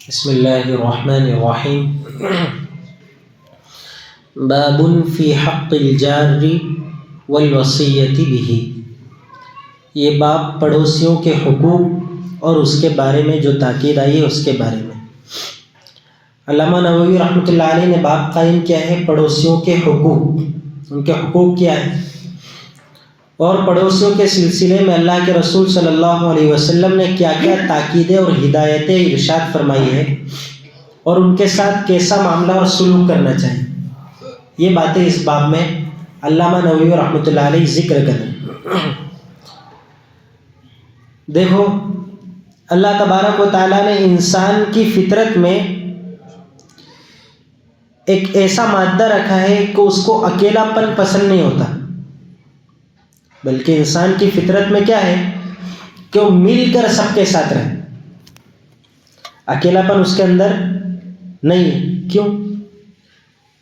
بسم اللہ الرحمن الرحیم باب فی حق الجار والوصیۃ بہ، یہ باب پڑوسیوں کے حقوق اور اس کے بارے میں جو تاکید آئی ہے اس کے بارے میں۔ علامہ نووی رحمۃ اللہ علیہ نے باب قائم کیا ہے پڑوسیوں کے حقوق، ان کے حقوق کیا ہیں، اور پڑوسیوں کے سلسلے میں اللہ کے رسول صلی اللہ علیہ وسلم نے کیا کیا تاکیدیں اور ہدایتیں ارشاد فرمائی ہے، اور ان کے ساتھ کیسا معاملہ اور سلوک کرنا چاہیے، یہ باتیں اس باب میں علامہ نووی رحمۃ اللہ علیہ ذکر کریں۔ دیکھو، اللہ تبارک و تعالیٰ نے انسان کی فطرت میں ایک ایسا مادہ رکھا ہے کہ اس کو اکیلا پن پسند نہیں ہوتا، بلکہ انسان کی فطرت میں کیا ہے کہ وہ مل کر سب کے ساتھ رہے، اکیلا پن اس کے اندر نہیں ہے۔ کیوں؟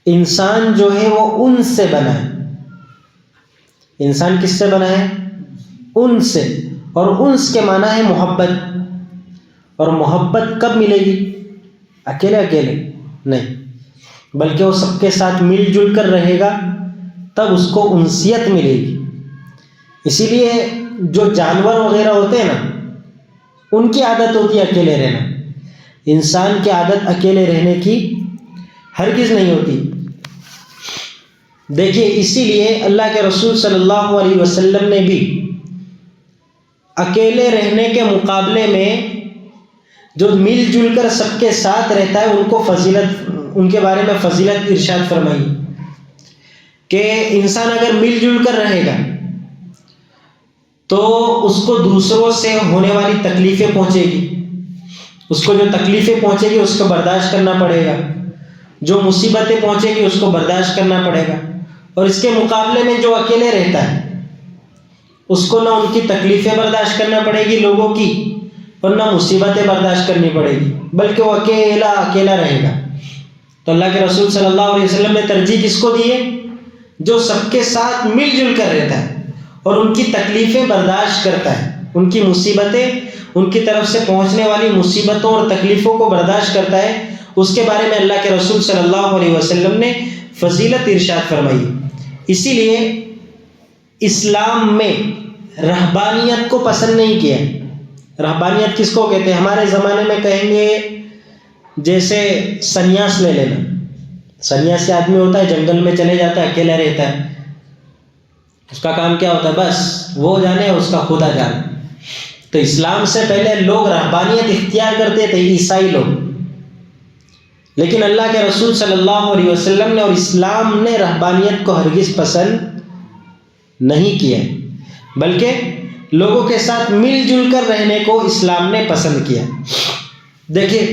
انسان جو ہے وہ ان سے بنا ہے۔ انسان کس سے بنا ہے؟ ان سے، اور انس کے معنی ہے محبت، اور محبت کب ملے گی؟ اکیلے اکیلے نہیں، بلکہ وہ سب کے ساتھ مل جل کر رہے گا تب اس کو انسیت ملے گی۔ اسی لیے جو جانور وغیرہ ہوتے ہیں نا، ان کی عادت ہوتی ہے اکیلے رہنا، انسان کی عادت اکیلے رہنے کی ہرگز نہیں ہوتی۔ دیکھیے، اسی لیے اللہ کے رسول صلی اللہ علیہ وسلم نے بھی اکیلے رہنے کے مقابلے میں جو مل جل کر سب کے ساتھ رہتا ہے ان کو فضیلت، ان کے بارے میں فضیلت ارشاد فرمائی کہ انسان اگر مل جل کر رہے گا تو اس کو دوسروں سے ہونے والی تکلیفیں پہنچے گی، اس کو جو تکلیفیں پہنچے گی اس کو برداشت کرنا پڑے گا، جو مصیبتیں پہنچے گی اس کو برداشت کرنا پڑے گا، اور اس کے مقابلے میں جو اکیلے رہتا ہے اس کو نہ ان کی تکلیفیں برداشت کرنا پڑے گی لوگوں کی، اور نہ مصیبتیں برداشت کرنی پڑے گی، بلکہ وہ اکیلا رہے گا۔ تو اللہ کے رسول صلی اللہ علیہ وسلم نے ترجیح کس کو دی ہے؟ جو سب کے ساتھ مل جل کر رہتا ہے اور ان کی تکلیفیں برداشت کرتا ہے، ان کی مصیبتیں، ان کی طرف سے پہنچنے والی مصیبتوں اور تکلیفوں کو برداشت کرتا ہے، اس کے بارے میں اللہ کے رسول صلی اللہ علیہ وسلم نے فضیلت ارشاد فرمائی۔ اسی لیے اسلام میں رہبانیت کو پسند نہیں کیا۔ رہبانیت کس کو کہتے ہیں؟ ہمارے زمانے میں کہیں گے جیسے سنیاس لے لینا۔ سنیاسی آدمی ہوتا ہے، جنگل میں چلے جاتا ہے، اکیلا رہتا ہے، اس کا کام کیا ہوتا ہے؟ بس وہ جانے، اس کا خدا جانے۔ تو اسلام سے پہلے لوگ رہبانیت اختیار کرتے تھے، عیسائی لوگ، لیکن اللہ کے رسول صلی اللہ علیہ وسلم نے اور اسلام نے رہبانیت کو ہرگز پسند نہیں کیا، بلکہ لوگوں کے ساتھ مل جل کر رہنے کو اسلام نے پسند کیا۔ دیکھیے،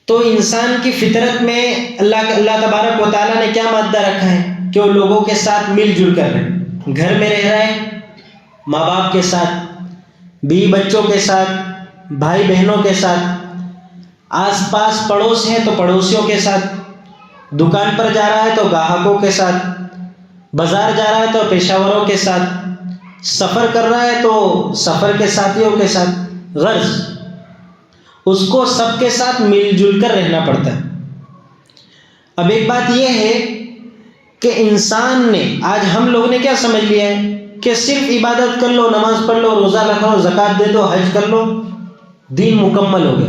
تو انسان کی فطرت میں اللہ تبارک و تعالیٰ نے کیا مادہ رکھا ہے کہ وہ لوگوں کے ساتھ مل جل کر رہے، گھر میں رہ رہا ہے، ماں باپ کے ساتھ، بیوی بچوں کے ساتھ، بھائی بہنوں کے ساتھ، آس پاس پڑوس ہیں تو پڑوسیوں کے ساتھ، دکان پر جا رہا ہے تو گاہکوں کے ساتھ، بازار جا رہا ہے تو پیشہ وروں کے ساتھ، سفر کر رہا ہے تو سفر کے ساتھیوں کے ساتھ، غرض اس کو سب کے ساتھ مل جل کر رہنا پڑتا ہے۔ اب ایک بات یہ ہے کہ انسان نے، آج ہم لوگوں نے کیا سمجھ لیا ہے کہ صرف عبادت کر لو، نماز پڑھ لو، روزہ رکھ لو، زکوٰۃ دے دو، حج کر لو، دین مکمل ہو گیا۔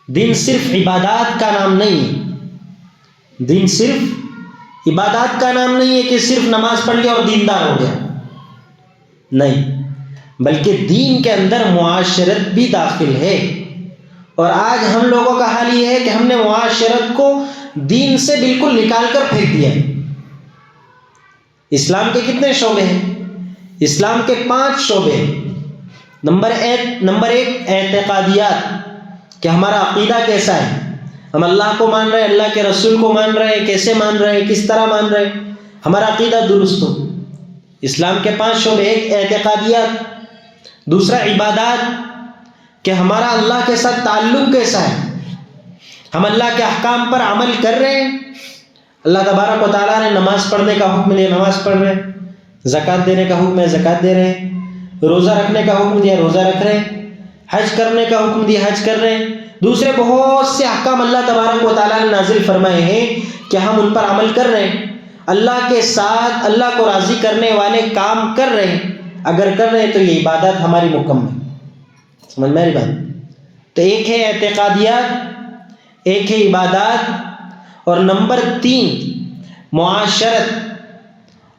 دین صرف عبادات کا نام نہیں ہے، دین صرف عبادات کا نام نہیں ہے کہ صرف نماز پڑھ لیا اور دیندار ہو گیا، نہیں، بلکہ دین کے اندر معاشرت بھی داخل ہے۔ اور آج ہم لوگوں کا حال یہ ہے کہ ہم نے معاشرت کو دین سے بالکل نکال کر پھینک دیا ہے۔ اسلام کے کتنے شعبے ہیں؟ اسلام کے 5 شعبے ہیں۔ نمبر ایک اعتقادیات، کہ ہمارا عقیدہ کیسا ہے، ہم اللہ کو مان رہے ہیں، اللہ کے رسول کو مان رہے ہیں، کیسے مان رہے ہیں، کس طرح مان رہے ہیں، ہمارا عقیدہ درست ہو۔ اسلام کے 5 شعبے، ایک اعتقادیات، دوسرا عبادات، کہ ہمارا اللہ کے ساتھ تعلق کیسا ہے، ہم اللہ کے احکام پر عمل کر رہے ہیں، اللہ تبارک و تعالیٰ نے نماز پڑھنے کا حکم دیا، نماز پڑھ رہے ہیں، زکوٰۃ دینے کا حکم ہے، زکوٰۃ دے رہے ہیں، روزہ رکھنے کا حکم دیا، روزہ رکھ رہے ہیں، حج کرنے کا حکم دیا، حج کر رہے ہیں، دوسرے بہت سے احکام اللہ تبارک و تعالیٰ نے نازل فرمائے ہیں کہ ہم ان پر عمل کر رہے ہیں، اللہ کے ساتھ اللہ کو راضی کرنے والے کام کر رہے ہیں، اگر کر رہے ہیں تو یہ عبادت ہماری مکمل، سمجھ میں آ رہی بات؟ تو ایک ہے اعتقادیات، ایک ہے عبادات، اور نمبر 3 معاشرت،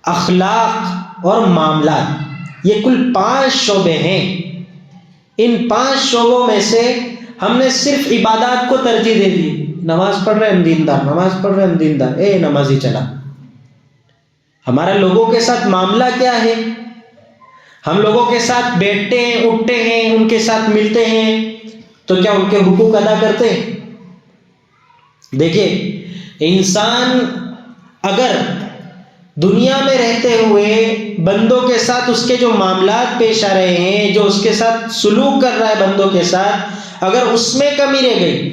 اخلاق اور معاملات، یہ کل 5 شعبے ہیں۔ ان 5 شعبوں میں سے ہم نے صرف عبادات کو ترجیح دے دی، نماز پڑھ رہے ہم دیندار، نماز پڑھ رہے ہم دیندار، اے نمازی چلا۔ ہمارا لوگوں کے ساتھ معاملہ کیا ہے؟ ہم لوگوں کے ساتھ بیٹھتے ہیں، اٹھتے ہیں، ان کے ساتھ ملتے ہیں، تو کیا ان کے حقوق ادا کرتے ہیں؟ دیکھیے، انسان اگر دنیا میں رہتے ہوئے بندوں کے ساتھ اس کے جو معاملات پیش آ رہے ہیں، جو اس کے ساتھ سلوک کر رہا ہے بندوں کے ساتھ، اگر اس میں کمی رہ گئی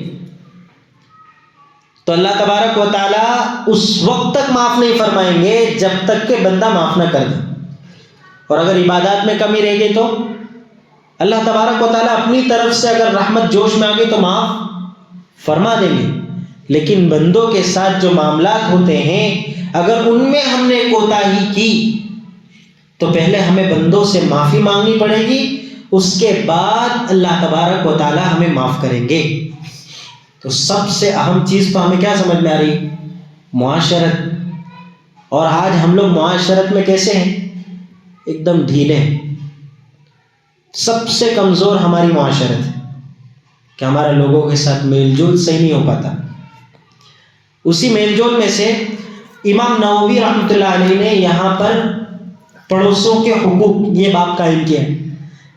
تو اللہ تبارک و تعالیٰ اس وقت تک معاف نہیں فرمائیں گے جب تک کہ بندہ معاف نہ کر دے۔ اور اگر عبادات میں کمی رہ گئی تو اللہ تبارک و تعالیٰ اپنی طرف سے اگر رحمت جوش میں آ گئی تو معاف فرما دیں گے۔ لیکن بندوں کے ساتھ جو معاملات ہوتے ہیں، اگر ان میں ہم نے کوتاہی کی تو پہلے ہمیں بندوں سے معافی مانگنی پڑے گی، اس کے بعد اللہ تبارک و تعالیٰ ہمیں معاف کریں گے۔ تو سب سے اہم چیز تو ہمیں کیا سمجھ میں آ رہی؟ معاشرت۔ اور آج ہم لوگ معاشرت میں کیسے ہیں؟ ایک دم ڈھیلے ہیں۔ سب سے کمزور ہماری معاشرت ہے کہ ہمارا لوگوں کے ساتھ میل جول صحیح نہیں ہو پاتا۔ اسی میل جول میں سے امام نووی رحمۃ اللہ علیہ نے یہاں پر پڑوسیوں کے حقوق یہ باب قائم کیا ہے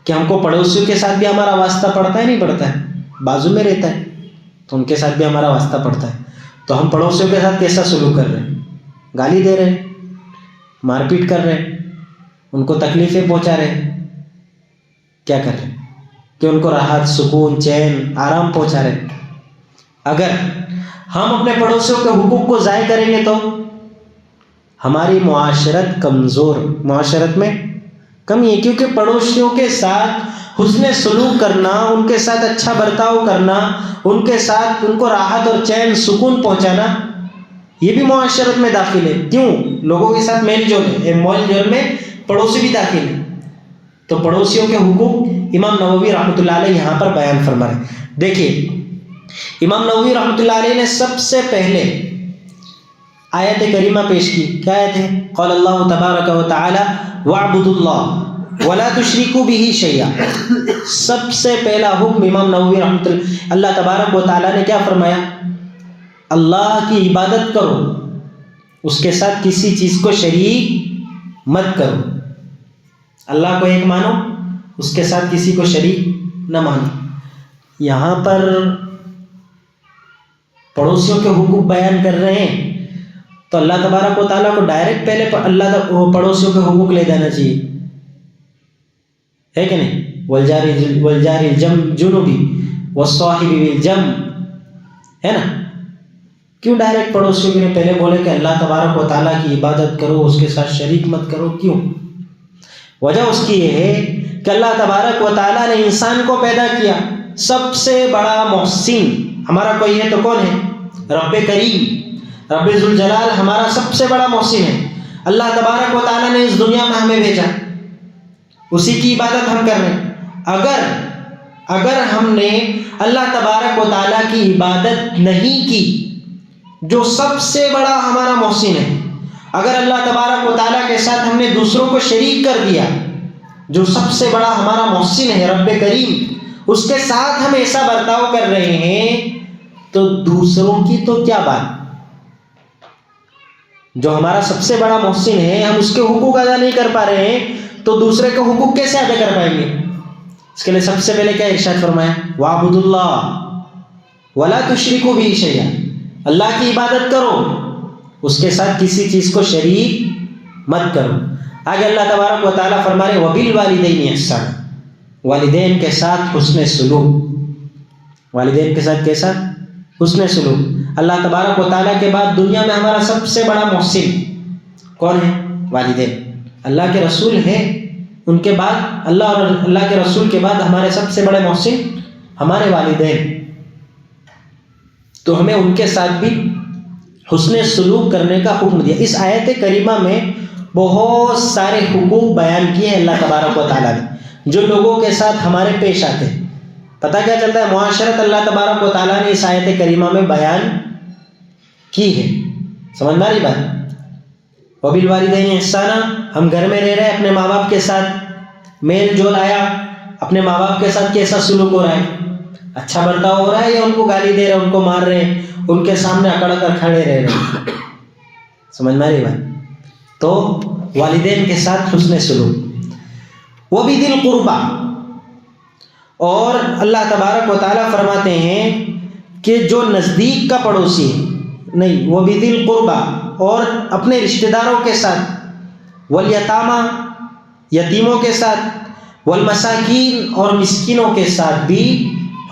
کہ ہم کو پڑوسیوں کے ساتھ بھی ہمارا واسطہ پڑتا ہے، نہیں پڑتا ہے؟ بازو میں رہتا ہے تو ان کے ساتھ بھی ہمارا واسطہ پڑتا ہے، تو ہم پڑوسیوں کے ساتھ کیسا سلوک کر رہے ہیں؟ گالی دے رہے ہیں، مار پیٹ کر رہے ہیں، ان کو تکلیفیں پہنچا رہے ہیں، کیا کر رہے ہیں کہ ان کو راحت، سکون، چین، آرام پہنچا رہے ہیں۔ اگر ہم اپنے پڑوسیوں کے حقوق کو ضائع کریں گے تو ہماری معاشرت کمزور، معاشرت میں کمی ہے، کیونکہ پڑوسیوں کے ساتھ حسن سلوک کرنا، ان کے ساتھ اچھا برتاؤ کرنا، ان کے ساتھ ان کو راحت اور چین، سکون پہنچانا، یہ بھی معاشرت میں داخل ہے۔ کیوں؟ لوگوں کے ساتھ میل جول ہے، میل جول میں پڑوسی بھی داخل ہے۔ تو پڑوسیوں کے حقوق امام نووی رحمۃ اللہ علیہ یہاں پر بیان فرما رہے ہیں۔ دیکھیے، امام نووی رحمۃ اللہ علیہ نے سب سے پہلے آیت کریمہ پیش کی۔ کیا آیت ہے؟ قال اللہ تبارک و تعالی وَاعْبُدُوا اللَّهَ وَلَا تُشْرِكُوا بِهِ شَيْئًا۔ سب سے پہلا حکم امام نووی رحمۃ اللہ تبارک و تعالی نے کیا فرمایا؟ اللہ کی عبادت کرو، اس کے ساتھ کسی چیز کو شریک مت کرو۔ اللہ کو ایک مانو، اس کے ساتھ کسی کو شریک نہ مانو۔ یہاں پر پڑوسیوں کے حقوق بیان کر رہے ہیں تو اللہ تبارک و تعالیٰ کو ڈائریکٹ پہلے پڑوسیوں کے حقوق لے جانا چاہیے، ہے کہ نہیں؟ والجار الجنب والصاحب بالجنب، ہے نا؟ کیوں ڈائریکٹ پڑوسیوں کے لیے پہلے بولے کہ اللہ تبارک و تعالیٰ کی عبادت کرو، اس کے ساتھ شریک مت کرو؟ کیوں؟ وجہ اس کی یہ ہے کہ اللہ تبارک و تعالیٰ نے انسان کو پیدا کیا، سب سے بڑا محسن ہمارا کوئی ہے تو کون ہے؟ رب کریم، رب ذوالجلال ہمارا سب سے بڑا محسن ہے۔ اللہ تبارک و تعالیٰ نے اس دنیا میں ہمیں بھیجا، اسی کی عبادت ہم کر رہے ہیں۔ اگر ہم نے اللہ تبارک و تعالیٰ کی عبادت نہیں کی، جو سب سے بڑا ہمارا محسن ہے، اگر اللہ تبارک و تعالیٰ کے ساتھ ہم نے دوسروں کو شریک کر دیا، جو سب سے بڑا ہمارا محسن ہے رب کریم، اس کے ساتھ ہم ایسا برتاؤ کر رہے ہیں تو دوسروں کی تو کیا بات؟ جو ہمارا سب سے بڑا محسن ہے، ہم اس کے حقوق ادا نہیں کر پا رہے ہیں تو دوسرے کے حقوق کیسے ادا کر پائیں گے؟ اس کے لیے سب سے پہلے کیا ارشاد فرمایا؟ وَاعْبُدُوا اللَّهَ وَلَا تُشْرِكُوا بِهِ شَيْئًا، اللہ کی عبادت کرو، اس کے ساتھ کسی چیز کو شریک مت کرو۔ آگے اللہ تبارک و تعالیٰ فرما رہے وَبِالْوَالِدَيْنِ إِحْسَانًا، والدین کے ساتھ حسن سلوک۔ والدین کے ساتھ کیسا؟ حسن سلوک۔ اللہ تبارک و تعالیٰ کے بعد دنیا میں ہمارا سب سے بڑا محسن کون ہے؟ والدین۔ اللہ کے رسول ہیں ان کے بعد اللہ اور اللہ کے رسول کے بعد ہمارے سب سے بڑے محسن ہمارے والدین، تو ہمیں ان کے ساتھ بھی حسن سلوک کرنے کا حکم دیا۔ اس آیت کریمہ میں بہت سارے حقوق بیان کیے ہیں اللہ تبارک و تعالیٰ نے، جو لوگوں کے ساتھ ہمارے پیش آتے ہیں۔ پتہ کیا چلتا ہے؟ معاشرت اللہ تبارک و تعالیٰ نے اس آیت کریمہ میں بیان کی ہے۔ سمجھ میں آ رہی بات؟ وَبِالْوَالِدَيْنِ إِحْسَانًا، ہم گھر میں رہ رہے ہیں، اپنے ماں باپ کے ساتھ میل جول آیا، اپنے ماں باپ کے ساتھ کیسا سلوک ہو رہا ہے؟ اچھا برتاؤ ہو رہا ہے یا ان کو گالی دے رہے ہیں، ان کو مار رہے ہیں، ان کے سامنے اکڑ کر کھڑے رہ رہے ہیں؟ سمجھ میں آ رہی بات؟ تو والدین کے ساتھ حسن سلوک۔ وَبِذِي الْقُرْبَى، اور اللہ تبارک و تعالیٰ فرماتے ہیں کہ جو نزدیک کا پڑوسی ہے، نہیں، وَبِذِي الْقُرْبَى، اور اپنے رشتہ داروں کے ساتھ، وَالْيَتَامَى، یتیموں کے ساتھ، وَالْمَسَاكِينَ، اور مسکینوں کے ساتھ بھی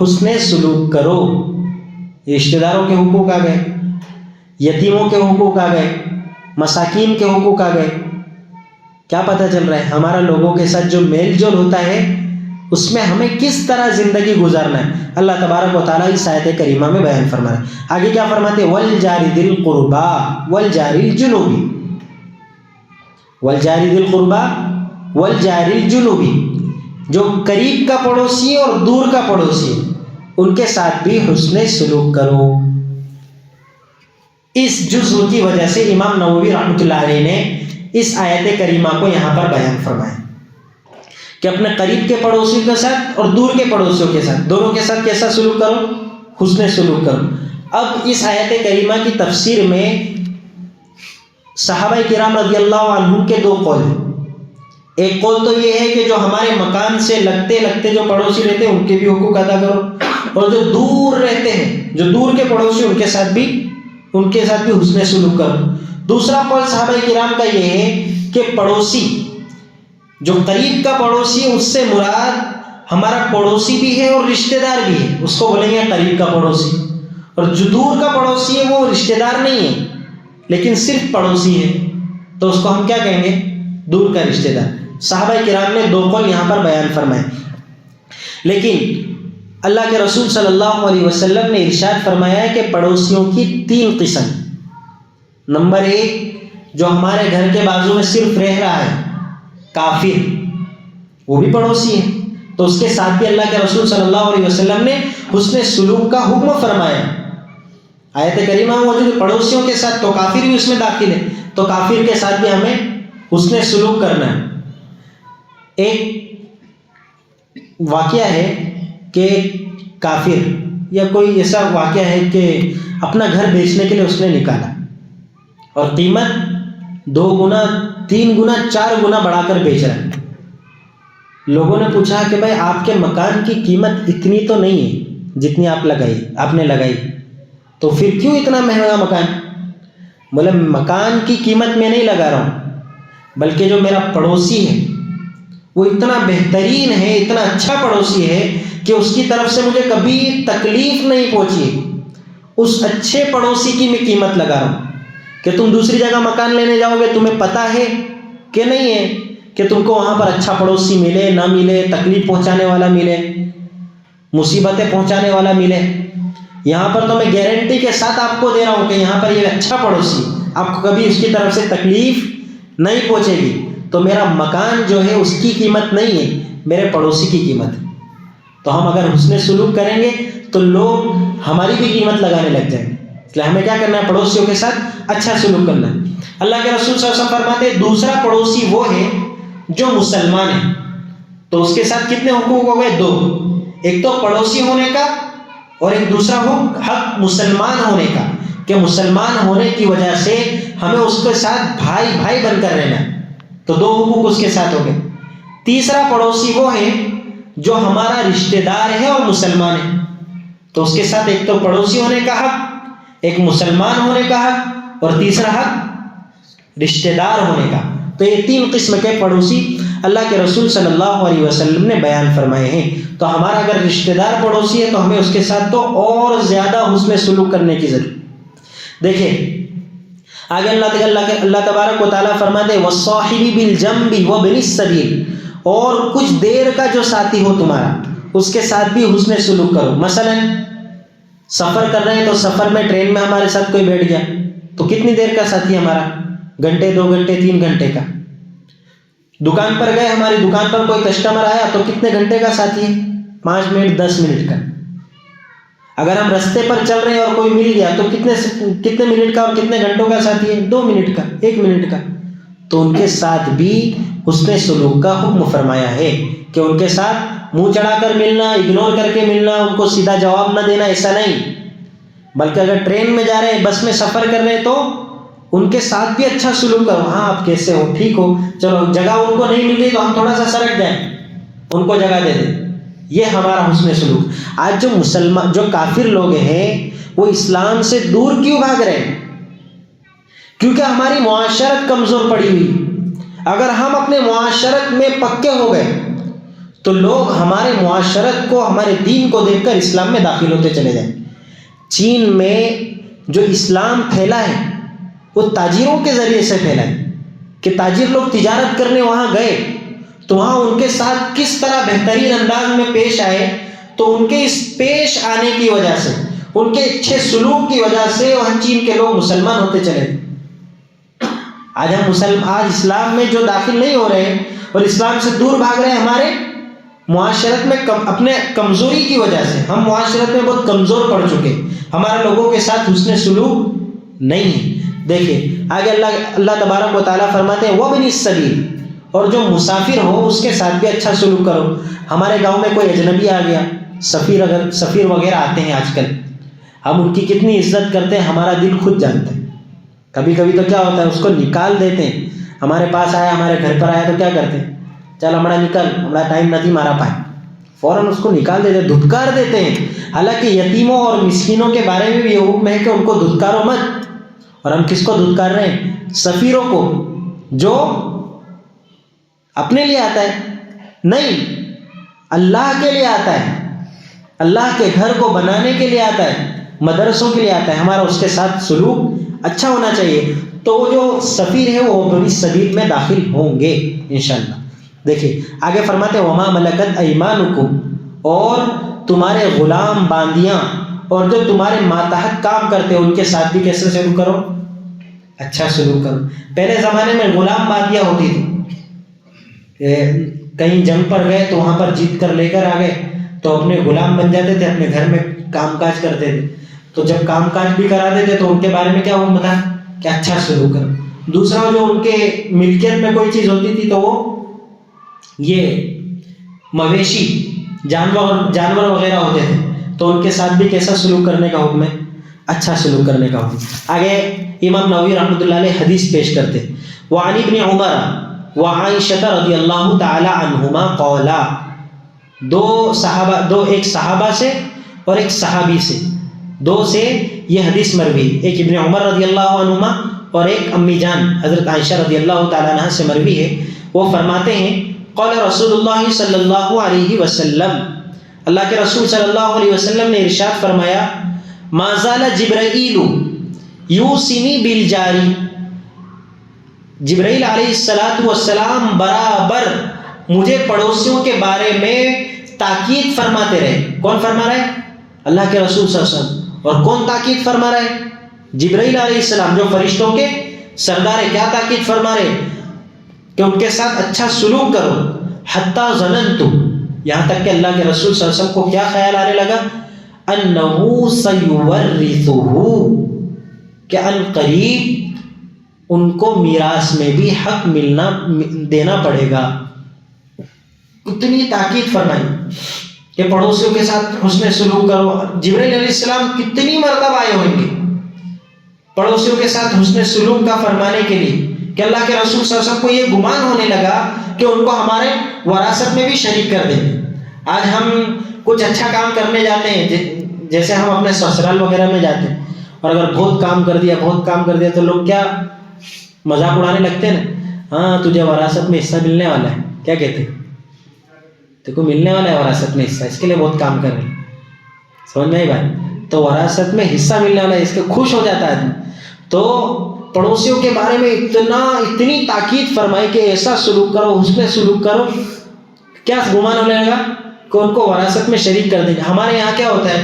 حسن سلوک کرو۔ رشتہ داروں کے حقوق آ گئے، یتیموں کے حقوق آ گئے، مساکین کے حقوق آ گئے۔ کیا پتہ چل رہا ہے؟ ہمارا لوگوں کے ساتھ جو میل جول ہوتا ہے اس میں ہمیں کس طرح زندگی گزارنا ہے، اللہ تبارک و تعالیٰ اس آیت کریمہ میں بیان فرما رہا ہے۔ آگے کیا فرماتے ہیں؟ وَالْجَارِ ذِي الْقُرْبَى وَالْجَارِ الْجُنُوبِ، وَالْجَارِ ذِي الْقُرْبَى وَالْجَارِ الْجُنُوبِ، جو قریب کا پڑوسی اور دور کا پڑوسی ان کے ساتھ بھی حسن سلوک کرو۔ اس جزء کی وجہ سے امام نووی رحمۃ اللہ علیہ نے اس آیت کریمہ کو یہاں پر بیان فرمایا کہ اپنے قریب کے پڑوسی کے ساتھ اور دور کے پڑوسیوں کے ساتھ، دونوں کے ساتھ کیسا سلوک کرو؟ حسن سلوک کرو۔ اب اس آیت کریمہ کی تفسیر میں صحابہ کرام رضی اللہ عنہم کے دو قول ہیں۔ ایک قول تو یہ ہے کہ جو ہمارے مکان سے لگتے لگتے جو پڑوسی رہتے ہیں ان کے بھی حقوق ادا کرو، اور جو دور رہتے ہیں، جو دور کے پڑوسی ان کے ساتھ بھی حسن سلوک کرو۔ دوسرا قول صحابہ کرام کا یہ ہے کہ پڑوسی، جو قریب کا پڑوسی ہے اس سے مراد ہمارا پڑوسی بھی ہے اور رشتہ دار بھی ہے، اس کو بولیں گے قریب کا پڑوسی، اور جو دور کا پڑوسی ہے وہ رشتہ دار نہیں ہے لیکن صرف پڑوسی ہے، تو اس کو ہم کیا کہیں گے؟ دور کا رشتہ دار۔ صحابہ کرام نے دو قول یہاں پر بیان فرمائے، لیکن اللہ کے رسول صلی اللہ علیہ وسلم نے ارشاد فرمایا ہے کہ پڑوسیوں کی 3 قسم۔ نمبر 1، جو ہمارے گھر کے بازو میں صرف رہ رہا ہے، کافر، وہ بھی پڑوسی ہے، تو اس کے ساتھ بھی اللہ کے رسول صلی اللہ علیہ وسلم نے حسن سلوک کا حکم فرمایا۔ آیت کریمہ میں موجود پڑوسیوں کے ساتھ، تو کافر بھی اس میں داخل ہے، تو کافر کے ساتھ بھی ہمیں حسن سلوک کرنا ہے۔ ایک واقعہ ہے کہ کافر، یا کوئی ایسا واقعہ ہے کہ اپنا گھر بیچنے کے لیے اس نے نکالا اور قیمت 2 گنا 3 گنا 4 گنا بڑھا کر بیچ رہا ہے۔ لوگوں نے پوچھا کہ بھائی آپ کے مکان کی قیمت اتنی تو نہیں ہے جتنی آپ نے لگائی، تو پھر کیوں اتنا مہنگا مکان؟ بولے مکان کی قیمت میں نہیں لگا رہا ہوں، بلکہ جو میرا پڑوسی ہے وہ اتنا بہترین ہے، اتنا اچھا پڑوسی ہے کہ اس کی طرف سے مجھے کبھی تکلیف نہیں پہنچی، اس اچھے پڑوسی کی میں قیمت لگا رہا ہوں۔ کہ تم دوسری جگہ مکان لینے جاؤ گے، تمہیں پتہ ہے کہ نہیں ہے کہ تم کو وہاں پر اچھا پڑوسی ملے نہ ملے، تکلیف پہنچانے والا ملے، مصیبتیں پہنچانے والا ملے۔ یہاں پر تو میں گارنٹی کے ساتھ آپ کو دے رہا ہوں کہ یہاں پر یہ اچھا پڑوسی، آپ کو کبھی اس کی طرف سے تکلیف نہیں پہنچے گی۔ تو میرا مکان جو ہے اس کی قیمت نہیں ہے، میرے پڑوسی کی قیمت ہے۔ تو ہم اگر حسن سلوک کریں گے تو لوگ ہماری بھی قیمت لگانے لگ جائیں گے، اس لیے ہمیں کیا کرنا ہے؟ پڑوسیوں کے ساتھ اچھا سلوک کرنا ہے۔ اللہ کے رسول صلی اللہ علیہ وسلم فرماتے ہیں دوسرا پڑوسی وہ ہے جو مسلمان ہے، تو اس کے ساتھ کتنے حقوق ہو گئے؟ 2۔ ایک تو پڑوسی ہونے کا، اور ایک دوسرا حق مسلمان ہونے کا، کہ مسلمان ہونے کی وجہ سے ہمیں اس کے ساتھ بھائی بن کر رہنا ہے، تو 2 حقوق اس کے ساتھ ہو گئے۔ تیسرا پڑوسی وہ ہے جو ہمارا رشتہ دار ہے اور مسلمان ہے، تو اس کے ساتھ ایک تو پڑوسی ہونے کا حق، ایک مسلمان ہونے کا حق، اور تیسرا حق رشتہ دار ہونے کا۔ تو یہ 3 قسم کے پڑوسی اللہ کے رسول صلی اللہ علیہ وسلم نے بیان فرمائے ہیں۔ تو ہمارا اگر رشتہ دار پڑوسی ہے تو ہمیں اس کے ساتھ تو اور زیادہ حسن سلوک کرنے کی ضرورت۔ دیکھیں آگے اللہ تبارک و تعالیٰ فرماتے ہیں وَالصَّاحِبِ بِالْجَنبِ وَابْنِ السَّبِيلِ، اور کچھ دیر کا جو ساتھی ہو تمہارا اس کے ساتھ بھی حسن سلوک کرو. مثلا سفر کر رہے ہیں تو سفر میں ٹرین میں ہمارے ساتھ کوئی بیٹھ گیا تو کتنی دیر کا ساتھی ہمارا؟ گھنٹے 2 گھنٹے 3 گھنٹے کا. دکان پر گئے, ہماری دکان پر کوئی کسٹمر آیا تو کتنے گھنٹے کا ساتھی ہے؟ 5 منٹ 10 منٹ کا. اگر ہم رستے پر چل رہے ہیں اور کوئی مل گیا تو کتنے منٹ کا اور کتنے گھنٹوں کا ساتھی ہے؟ 2 منٹ کا 1 منٹ کا. تو ان کے ساتھ بھی حسن سلوک کا حکم فرمایا ہے کہ ان کے ساتھ منہ چڑھا کر ملنا, اگنور کر کے ملنا, ان کو سیدھا جواب نہ دینا, ایسا نہیں. بلکہ اگر ٹرین میں جا رہے ہیں, بس میں سفر کر رہے ہیں تو ان کے ساتھ بھی اچھا سلوک کرو. ہاں آپ کیسے ہو؟ ٹھیک ہو؟ چلو جگہ ان کو نہیں مل رہی تو ہم تھوڑا سا سرک جائیں, ان کو جگہ دے دیں. یہ ہمارا حسن سلوک. آج جو کافر لوگ ہیں وہ اسلام سے دور کیوں بھاگ رہے ہیں؟ کیونکہ ہماری معاشرت کمزور پڑی ہوئی. اگر ہم اپنے معاشرت میں پکے ہو گئے تو لوگ ہمارے معاشرت کو, ہمارے دین کو دیکھ کر اسلام میں داخل ہوتے چلے جائیں. چین میں جو اسلام پھیلا ہے وہ تاجروں کے ذریعے سے پھیلا ہے کہ تاجر لوگ تجارت کرنے وہاں گئے تو وہاں ان کے ساتھ کس طرح بہترین انداز میں پیش آئے. تو ان کے اس پیش آنے کی وجہ سے, ان کے اچھے سلوک کی وجہ سے وہاں چین کے لوگ مسلمان ہوتے چلے. آج اسلام میں جو داخل نہیں ہو رہے ہیں اور اسلام سے دور بھاگ رہے ہیں, ہمارے معاشرت میں اپنے کمزوری کی وجہ سے. ہم معاشرت میں بہت کمزور پڑ چکے, ہمارے لوگوں کے ساتھ حسن سلوک نہیں ہے. دیکھیں آگے اللہ تبارک و تعالیٰ فرماتے ہیں وَابْنِ السَّبِيلِ, اور جو مسافر ہو اس کے ساتھ بھی اچھا سلوک کرو. ہمارے گاؤں میں کوئی اجنبی آ گیا, سفیر وغیرہ آتے ہیں آج کل, ہم ان کی کتنی عزت کرتے ہیں ہمارا دل خود جانتا ہے. کبھی کبھی تو کیا ہوتا ہے, اس کو نکال دیتے ہیں. ہمارے پاس آیا, ہمارے گھر پر آیا تو کیا کرتے ہیں؟ چل ہمارا نکل, ہمارا ٹائم نہیں مارا پائے, فوراً اس کو نکال دیتے, دھتکار دیتے ہیں. حالانکہ یتیموں اور مسکینوں کے بارے میں بھی یہ حکم ہے کہ ان کو دھتکارو مت. اور ہم کس کو دھتکار رہے ہیں؟ سفیروں کو, جو اپنے لیے آتا ہے نہیں, اللہ کے لیے آتا ہے, اللہ کے گھر کو بنانے کے لیے آتا ہے, مدرسوں کے لیے آتا ہے. ہمارا اس کے ساتھ سلوک اچھا ہونا چاہیے. تو وہ جو سفیر ہے وہ بنی سبیل میں داخل ہوں گے انشاءاللہ. دیکھیے آگے فرماتے ہیں وما ملکت ایمانکم, اور تمہارے غلام باندیاں اور جو تمہارے ماتحت کام کرتے ہیں ان کے ساتھ بھی کیسے سلوک کرو؟ اچھا سلوک کرو. پہلے زمانے میں غلام باندیاں ہوتی تھی, کہیں جنگ پر گئے تو وہاں پر جیت کر لے کر آ گئے تو اپنے غلام بن جاتے تھے, اپنے گھر میں کام کاج کرتے تھے. تو جب کام کاج بھی کراتے تھے تو ان کے بارے میں کیا حکم تھا کہ اچھا سلوک کرو. دوسرا جو ان کے ملکیت میں کوئی چیز ہوتی تھی تو وہ یہ مویشی جانور وغیرہ ہوتے تھے تو ان کے ساتھ بھی کیسا سلوک کرنے کا حکم ہے؟ اچھا سلوک کرنے کا حکم. آگے امام نووی رحمۃ اللہ علیہ حدیث پیش کرتے وعن ابن عمر وعائشہ رضی اللہ تعالی عنہما قولا, ایک صحابہ سے اور ایک صحابی سے, دو سے یہ حدیث مروی, ایک ابن عمر رضی اللہ عنہما اور ایک امی جان حضرت عائشہ رضی اللہ تعالیٰ عنہ سے مروی ہے. وہ فرماتے ہیں قال رسول اللہ صلی اللہ علیہ وسلم, اللہ کے رسول صلی اللہ علیہ وسلم نے ارشاد فرمایا ما زال جبرائیل یوصینی بالجاری, جبرائیل علیہ السلام برابر مجھے پڑوسیوں کے بارے میں تاکید فرماتے رہے. کون فرما رہا ہے؟ اللہ کے رسول صلی اللہ علیہ وسلم. اور کون تاکید فرما رہا ہے؟ جبرائیل علیہ السلام جو فرشتوں کے سردار ہے. کیا تاکید فرما رہے کہ ان کے ساتھ اچھا سلوک کرو. حتی ظننت, یہاں تک کہ اللہ کے رسول صلی اللہ علیہ وسلم کو کیا خیال آنے لگا؟ انہ سیورثہ, کہ ان قریب ان کو میراث میں بھی حق دینا پڑے گا. اتنی تاکید فرمائی کہ پڑوسیوں کے ساتھ حسن سلوک کرو. جبرائیل علیہ السلام کتنی مرتبہ آئے ہوئیں گے پڑوسیوں کے ساتھ حسن سلوک کا فرمانے کے لیے کہ اللہ کے رسول صلی اللہ علیہ وسلم کو یہ گمان ہونے لگا کہ ان کو ہمارے وراثت میں بھی شریک کر دیں گے. آج ہم کچھ اچھا کام کرنے جاتے ہیں, جیسے ہم اپنے سسرال وغیرہ میں جاتے ہیں, اور اگر بہت کام کر دیا تو لوگ کیا مذاق اڑانے لگتے ہیں نا, ہاں تجھے وراثت میں حصہ ملنے والا ہے. کیا کہتے ہیں؟ تو کو ملنے والا ہے وراثت میں حصہ, اس کے لیے بہت کام کر رہے ہیں. سمجھ میں آئی بات؟ تو وراثت میں حصہ ملنے والا ہے, اس کے خوش ہو جاتا ہے آدمی. تو پڑوسیوں کے بارے میں اتنی تاکید فرمائی کہ ایسا سلوک کرو, حسن سلوک کرو. کیا گمان ہونے لگا کہ ان کو وراثت میں شریک کر دیں گے. ہمارے یہاں کیا ہوتا ہے,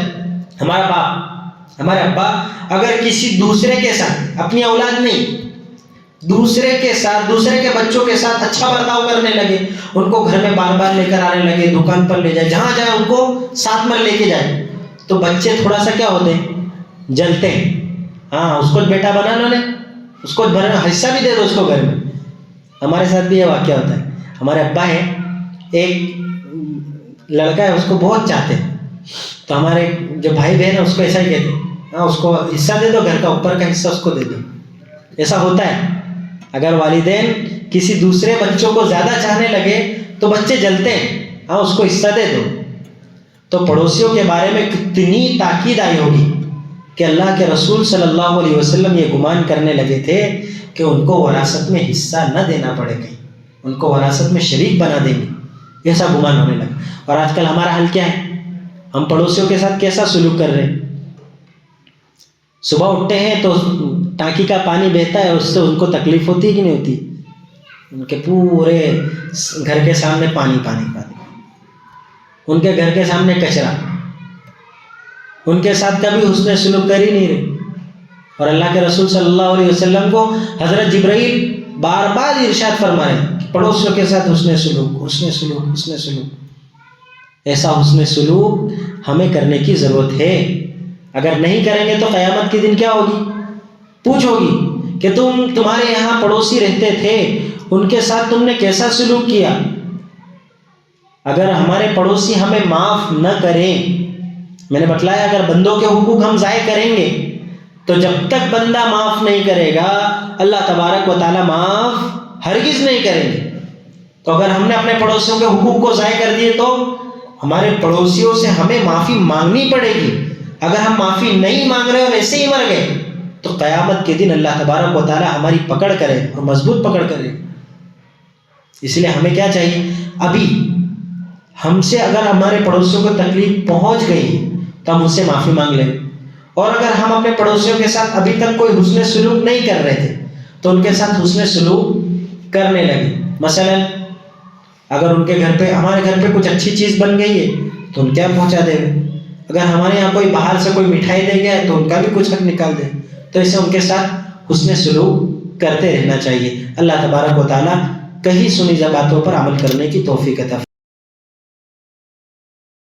ہمارا باپ ہمارے ابا اگر کسی دوسرے کے ساتھ, اپنی اولاد نہیں, دوسرے کے ساتھ, دوسرے کے بچوں کے ساتھ اچھا برتاؤ کرنے لگے, ان کو گھر میں بار بار لے کر آنے لگے, دکان پر لے جائے, جہاں جائے ان کو ساتھ میں لے کے جائے, تو بچے تھوڑا سا کیا ہوتے ہیں, جلتے ہیں. ہاں اس کو بیٹا بنانا نے, اس کو حصہ بھی دے دو اس کو گھر میں. ہمارے ساتھ بھی یہ واقعہ ہوتا ہے. ہمارے ابا ہے, ایک لڑکا ہے, اس کو بہت چاہتے ہیں, تو ہمارے جو بھائی بہن ہیں اس کو ایسا ہی کہتے ہیں, ہاں اس کو حصہ دے دو, گھر کا اوپر کا حصہ اس کو دے دو. ایسا ہوتا ہے. اگر والدین کسی دوسرے بچوں کو زیادہ چاہنے لگے تو بچے جلتے ہیں, ہاں اس کو حصہ دے دو. تو پڑوسیوں کے بارے میں کتنی تاکید آئی ہوگی کہ اللہ کے رسول صلی اللہ علیہ وسلم یہ گمان کرنے لگے تھے کہ ان کو وراثت میں حصہ نہ دینا پڑے گا, ان کو وراثت میں شریک بنا دیں گے, ایسا گمان ہونے لگا. اور آج کل ہمارا حل کیا ہے, ہم پڑوسیوں کے ساتھ کیسا سلوک کر رہے ہیں. صبح اٹھتے ہیں تو ٹانکی کا پانی بہتا ہے, اس سے ان کو تکلیف ہوتی ہے کہ نہیں ہوتی, ان کے پورے گھر کے سامنے پانی پانی پانی, ان کے گھر کے سامنے کچرا, ان کے ساتھ کبھی حسن سلوک کر ہی نہیں رہے. اور اللہ کے رسول صلی اللہ علیہ وسلم کو حضرت جبرائیل بار بار ارشاد فرمائے کہ پڑوسیوں کے ساتھ حسن سلوک, حسن سلوک, حسن سلوک. ایسا حسن سلوک ہمیں کرنے کی ضرورت ہے. اگر نہیں کریں گے تو قیامت کے دن کیا ہوگی, پوچھ ہوگی کہ تمہارے یہاں پڑوسی رہتے تھے, ان کے ساتھ تم نے کیسا سلوک کیا. اگر ہمارے پڑوسی ہمیں معاف نہ کریں, میں نے بتلایا اگر بندوں کے حقوق ہم ضائع کریں گے تو جب تک بندہ معاف نہیں کرے گا اللہ تبارک و تعالیٰ معاف ہرگز نہیں کریں گے. تو اگر ہم نے اپنے پڑوسیوں کے حقوق کو ضائع کر دیے تو ہمارے پڑوسیوں سے ہمیں معافی مانگنی پڑے گی. اگر ہم معافی نہیں مانگ رہے اور ایسے ہی مر گئے تو قیامت کے دن اللہ تبارک و تعالیٰ ہماری پکڑ کرے اور مضبوط پکڑ کرے. اس لیے ہمیں کیا چاہیے, ابھی ہم سے اگر ہمارے پڑوسیوں کو تکلیف پہنچ گئی تو ہم ان سے معافی مانگ لیں, اور اگر ہم اپنے پڑوسیوں کے ساتھ ابھی تک کوئی حسن سلوک نہیں کر رہے تھے تو ان کے ساتھ حسن سلوک کرنے لگے. مثلا اگر ان کے گھر پہ, ہمارے گھر پہ کچھ اچھی چیز بن گئی ہے تو ان کے یہاں پہنچا دے. اگر ہمارے یہاں کوئی باہر سے کوئی مٹھائی دے گیا ہے تو ان کا بھی کچھ حق نکال دے. تو اسے ان کے ساتھ حسن سلوک کرتے رہنا چاہیے. اللہ تبارک و تعالیٰ کہیں سنی باتوں پر عمل کرنے کی توفیق عطا